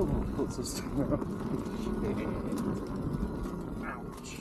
Oh, what's this? Ouch.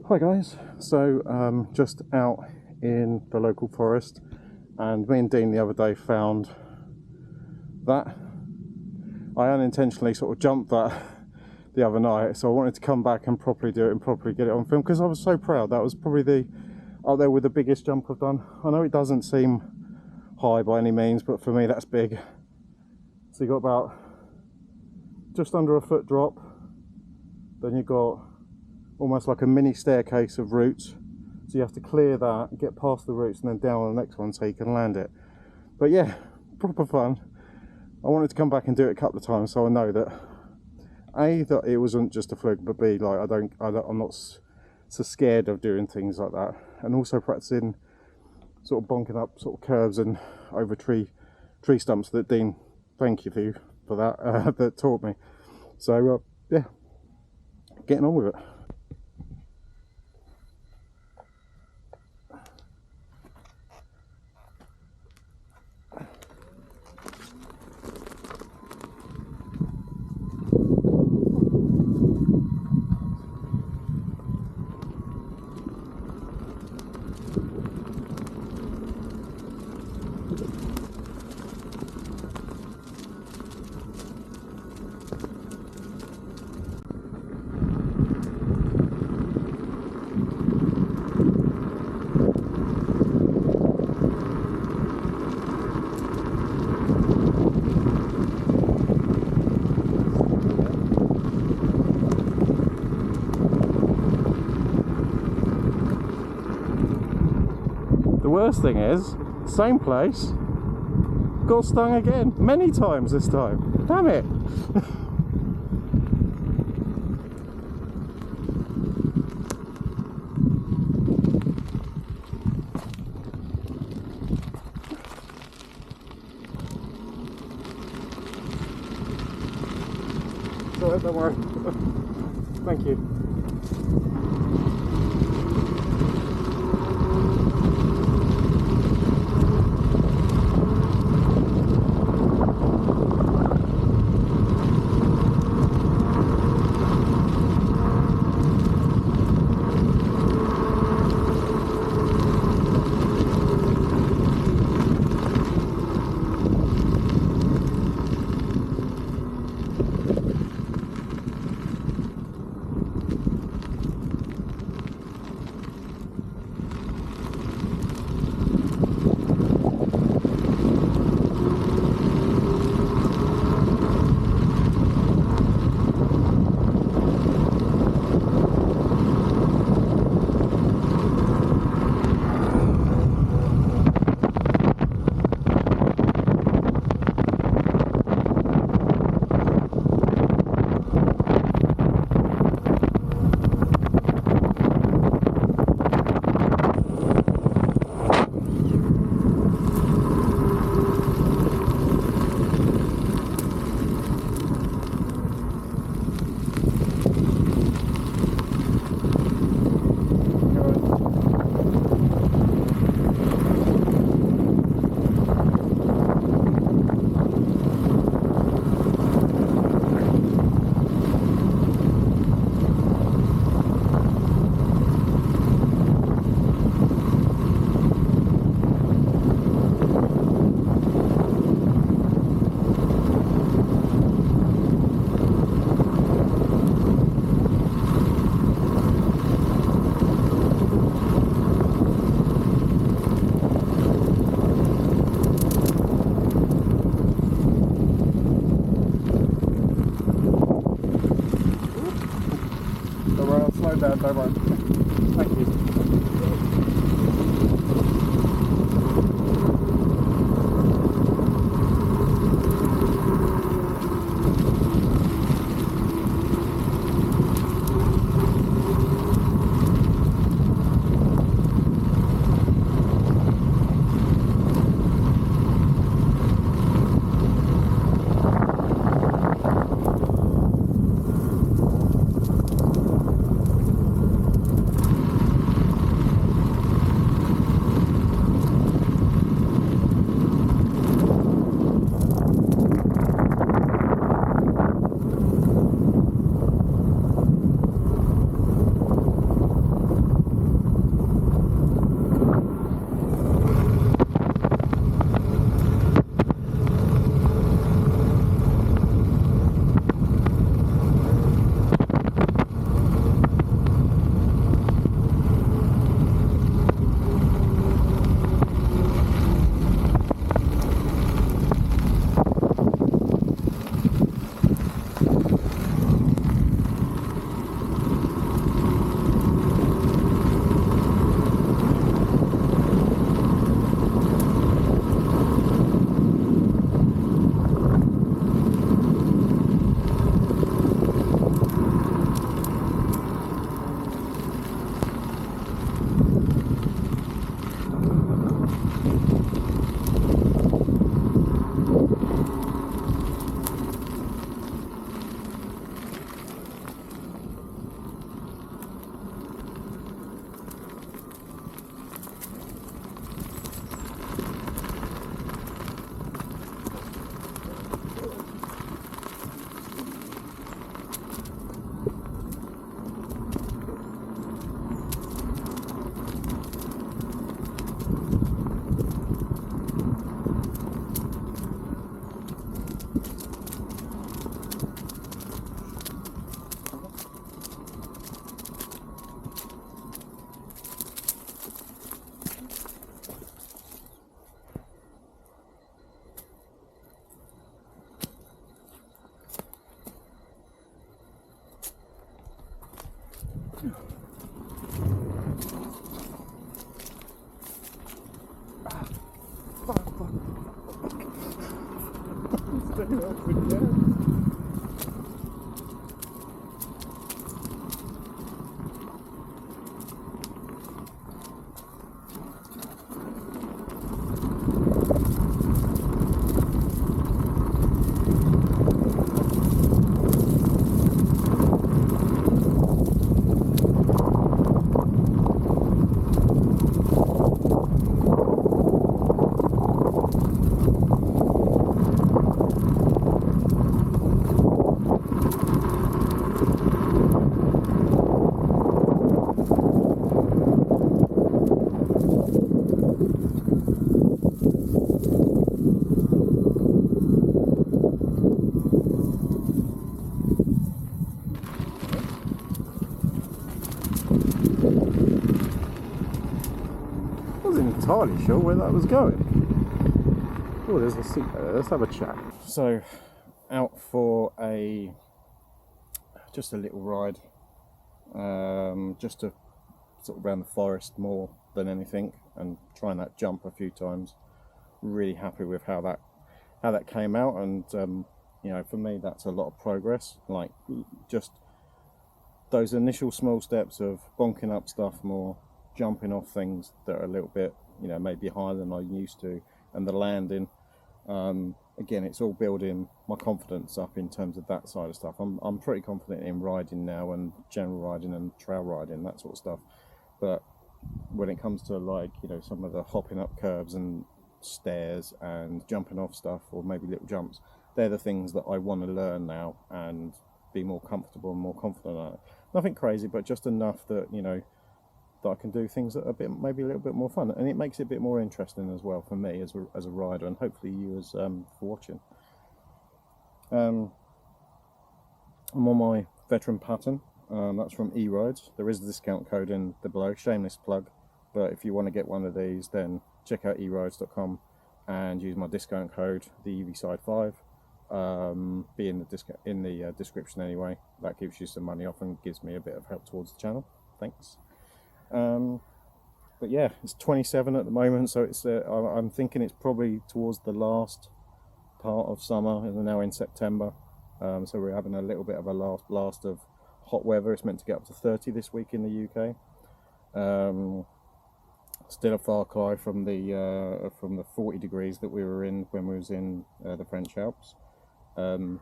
Hi guys, so just out in the local forest, and me and Dean the other day found that. I unintentionally sort of jumped that the other night, so I wanted to come back and properly do it and properly get it on film, because I was so proud. That was probably up there with the biggest jump I've done. I know it doesn't seem high by any means, but for me that's big. So you got about just under a foot drop, then you got almost like a mini staircase of roots, so you have to clear that, get past the roots, and then down on the next one so you can land it. But yeah, proper fun. I wanted to come back and do it a couple of times so I know that A, that it wasn't just a fluke, but B, like I'm not so scared of doing things like that. And also practicing sort of bonking up sort of curves and over tree stumps that Dean, thank you for that, that taught me. So yeah, getting on with it. The worst thing is, same place, got stung again, many times this time. Damn it! Sorry, don't worry. Thank you. better, don't worry. Thank you. Entirely sure where that was going. Oh, there's a seat there. Let's have a chat. So, out for just a little ride, just to sort of around the forest more than anything, and trying that jump a few times. Really happy with how that came out, and you know, for me, that's a lot of progress. Like just those initial small steps of bonking up stuff more, jumping off things that are a little bit, you know, maybe higher than I'm used to, and the landing. Again, it's all building my confidence up in terms of that side of stuff. I'm pretty confident in riding now, and general riding and trail riding, that sort of stuff. But when it comes to, like, you know, some of the hopping up curbs and stairs and jumping off stuff, or maybe little jumps, they're the things that I want to learn now and be more comfortable and more confident at. Nothing crazy, but just enough that, you know, that I can do things that are maybe a little bit more fun, and it makes it a bit more interesting as well for me as a rider, and hopefully you as for watching. I'm on my Veteran Patton. That's from eRides. There is a discount code in the below, shameless plug, but if you want to get one of these, then check out erides.com and use my discount code, the EVSide5. Be in the description anyway. That gives you some money off and gives me a bit of help towards the channel. thanks. But yeah, it's 27 at the moment, so it's I'm thinking it's probably towards the last part of summer, and we're now in September. So we're having a little bit of a last blast of hot weather. It's meant to get up to 30 this week in the UK. Still a far cry from the 40 degrees that we were in when we was in the French Alps. If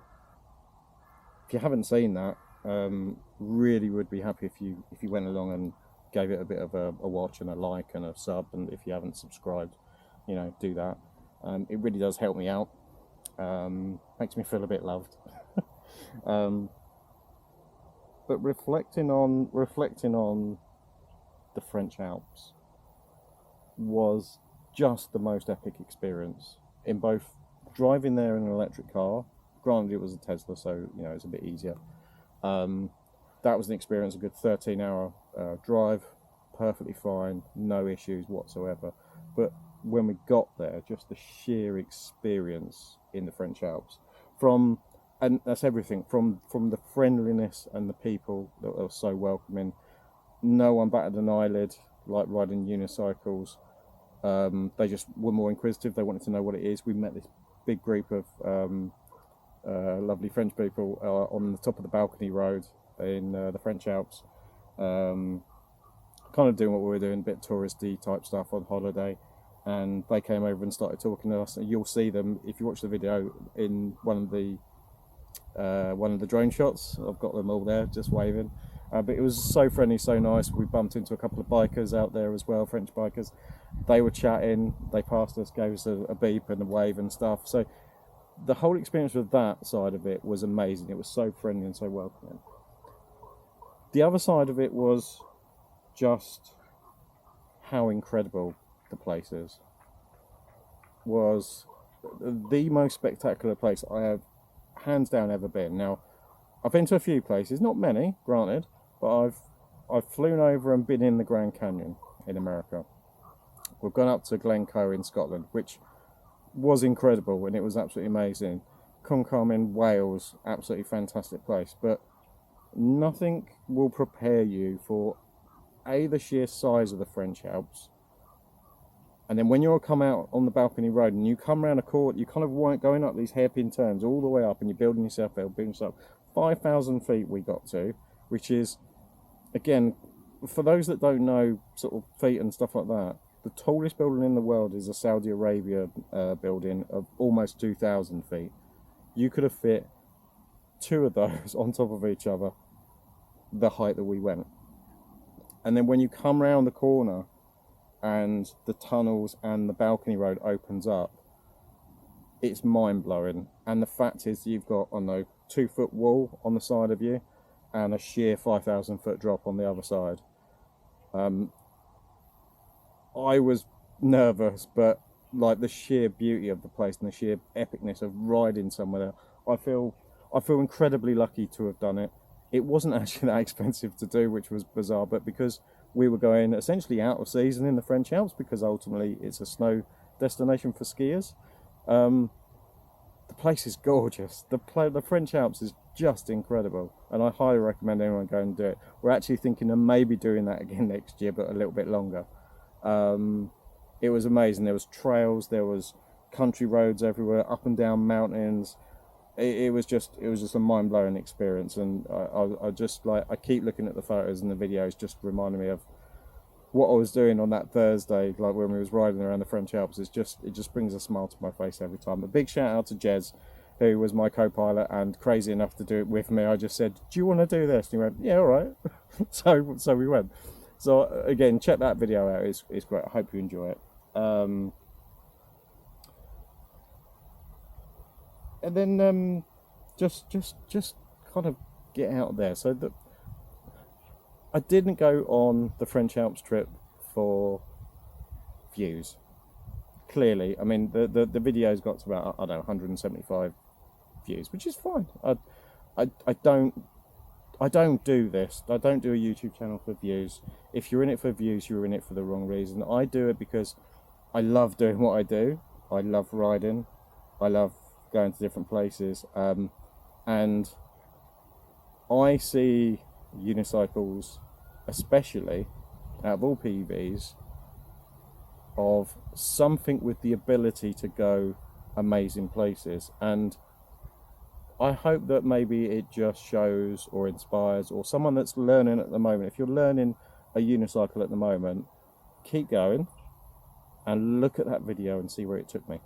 you haven't seen that, really would be happy if you went along and gave it a bit of a watch and a like and a sub, and if you haven't subscribed, you know, do that. It really does help me out. Makes me feel a bit loved. But reflecting on the French Alps was just the most epic experience, in both driving there in an electric car. Granted, it was a Tesla, so you know it's a bit easier. That was an experience, a good 13-hour drive, perfectly fine, no issues whatsoever. But when we got there, just the sheer experience in the French Alps, and that's everything from the friendliness and the people that were so welcoming. No one batted an eyelid, like riding unicycles. They just were more inquisitive. They wanted to know what it is. We met this big group of lovely French people on the top of the balcony road in the French Alps, kind of doing what we were doing, a bit touristy type stuff on holiday. And they came over and started talking to us. And you'll see them if you watch the video in one of the drone shots. I've got them all there, just waving. But it was so friendly, so nice. We bumped into a couple of bikers out there as well, French bikers. They were chatting. They passed us, gave us a beep and a wave and stuff. So the whole experience with that side of it was amazing. It was so friendly and so welcoming. The other side of it was just how incredible the place is. Was the most spectacular place I have hands down ever been. Now, I've been to a few places, not many, granted, but I've flown over and been in the Grand Canyon in America. We've gone up to Glencoe in Scotland, which was incredible, and it was absolutely amazing. Concomb in Wales, absolutely fantastic place, but nothing will prepare you for the sheer size of the French Alps. And then when you come out on the balcony road and you come around a court, you kind of weren't going up these hairpin turns all the way up, and you're building yourself up, 5,000 feet we got to, which is, again, for those that don't know sort of feet and stuff like that, the tallest building in the world is a Saudi Arabia building of almost 2,000 feet. You could have fit two of those on top of each other, the height that we went. And then when you come around the corner and the tunnels and the balcony road opens up, it's mind-blowing. And the fact is, you've got a 2-foot wall on the side of you and a sheer 5,000 foot drop on the other side. I was nervous, but like the sheer beauty of the place and the sheer epicness of riding somewhere, I feel incredibly lucky to have done it. It wasn't actually that expensive to do, which was bizarre, but because we were going essentially out of season in the French Alps, because ultimately it's a snow destination for skiers, the place is gorgeous. The French Alps is just incredible, and I highly recommend anyone go and do it. We're actually thinking of maybe doing that again next year, but a little bit longer. It was amazing. There was trails, there was country roads everywhere, up and down mountains. It was just a mind-blowing experience, and I just I keep looking at the photos and the videos, just reminding me of what I was doing on that Thursday, like when we was riding around the French Alps. It just brings a smile to my face every time. A big shout out to Jez, who was my co-pilot and crazy enough to do it with me. I just said, "Do you want to do this?" And he went, "Yeah, all right." so we went. So again, check that video out. It's great. I hope you enjoy it. And then just kind of get out there. So I didn't go on the French Alps trip for views. Clearly, I mean the video's got to about, I don't know, 175 views, which is fine. I don't do this. I don't do a YouTube channel for views. If you're in it for views, you're in it for the wrong reason. I do it because I love doing what I do. I love riding. I love going to different places. And I see unicycles especially out of all PVs, of something with the ability to go amazing places. And I hope that maybe it just shows or inspires, or someone that's learning at the moment. If you're learning a unicycle at the moment, keep going and look at that video and see where it took me.